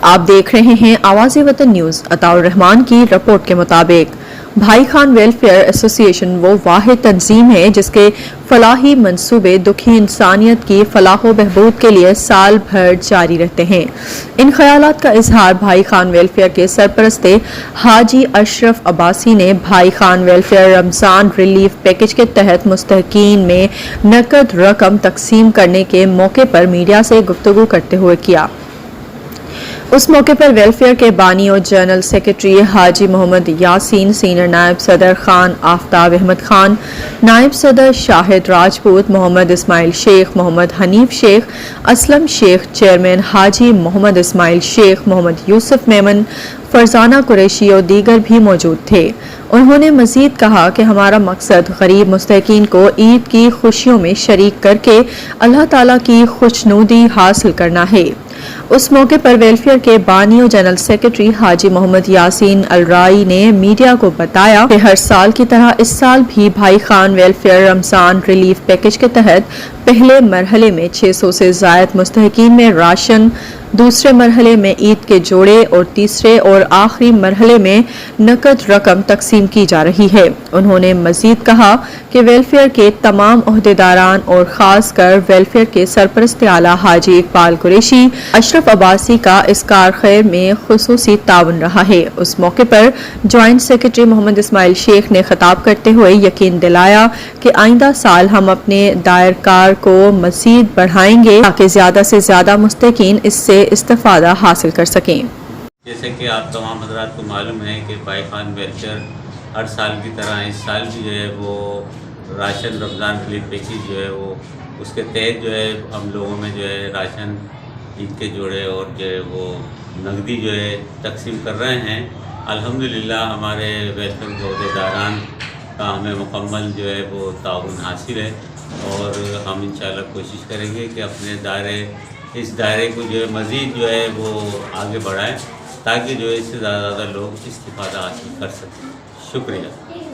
آپ دیکھ رہے ہیں آواز وطن نیوز۔ عطاء الرحمان کی رپورٹ کے مطابق بھائی خان ویلفیئر ایسوسی ایشن وہ واحد تنظیم ہے جس کے فلاحی منصوبے دکھی انسانیت کی فلاح و بہبود کے لیے سال بھر جاری رہتے ہیں۔ ان خیالات کا اظہار بھائی خان ویلفیئر کے سرپرست حاجی اشرف عباسی نے بھائی خان ویلفیئر رمضان ریلیف پیکج کے تحت مستحقین میں نقد رقم تقسیم کرنے کے موقع پر میڈیا سے گفتگو کرتے ہوئے کیا۔ اس موقع پر ویلفیئر کے بانی اور جنرل سیکرٹری حاجی محمد یاسین، سینئر نائب صدر خان آفتاب احمد خان، نائب صدر شاہد راجپوت، محمد اسماعیل شیخ، محمد حنیف شیخ، اسلم شیخ، چیئرمین حاجی محمد اسماعیل شیخ، محمد یوسف میمن، فرزانہ قریشی اور دیگر بھی موجود تھے۔ انہوں نے مزید کہا کہ ہمارا مقصد غریب مستحقین کو عید کی خوشیوں میں شریک کر کے اللہ تعالیٰ کی خوشنودی حاصل کرنا ہے۔ اس موقع پر ویلفیئر کے بانی و جنرل سیکرٹری حاجی محمد یاسین الرائی نے میڈیا کو بتایا کہ ہر سال کی طرح اس سال بھی بھائی خان ویلفیئر رمضان ریلیف پیکج کے تحت پہلے مرحلے میں 600 سے زائد مستحقین میں راشن، دوسرے مرحلے میں عید کے جوڑے اور تیسرے اور آخری مرحلے میں نقد رقم تقسیم کی جا رہی ہے۔ انہوں نے مزید کہا کہ ویلفیئر کے تمام عہدیداران اور خاص کر ویلفیئر کے سرپرست اعلیٰ حاجی اقبال قریشی، اشرف عباسی کا اس کار خیر میں خصوصی تعاون رہا ہے۔ اس موقع پر جوائنٹ سیکرٹری محمد اسماعیل شیخ نے خطاب کرتے ہوئے یقین دلایا کہ آئندہ سال ہم اپنے دائر کار کو مزید بڑھائیں گے تاکہ زیادہ سے زیادہ مستحقین اس سے استفادہ حاصل کر سکیں۔ جیسے کہ آپ تمام حضرات کو معلوم ہے کہ بھائی خان ویلفیئر ہر سال کی طرح اس سال بھی جو ہے وہ راشن رمضان ریلیف پیکج جو ہے وہ اس کے تحت جو ہے ہم لوگوں میں جو ہے راشن، عید کے جوڑے اور جو ہے وہ نقدی جو ہے تقسیم کر رہے ہیں۔ الحمدللہ ہمارے ویلفیئر کے عہدیداران کا ہمیں مکمل جو ہے وہ تعاون حاصل ہے اور ہم انشاءاللہ کوشش کریں گے کہ اپنے اس دائرے کو جو ہے مزید جو ہے وہ آگے بڑھائیں تاکہ جو ہے اس سے زیادہ لوگ استفادہ حاصل کر سکیں۔ شکریہ۔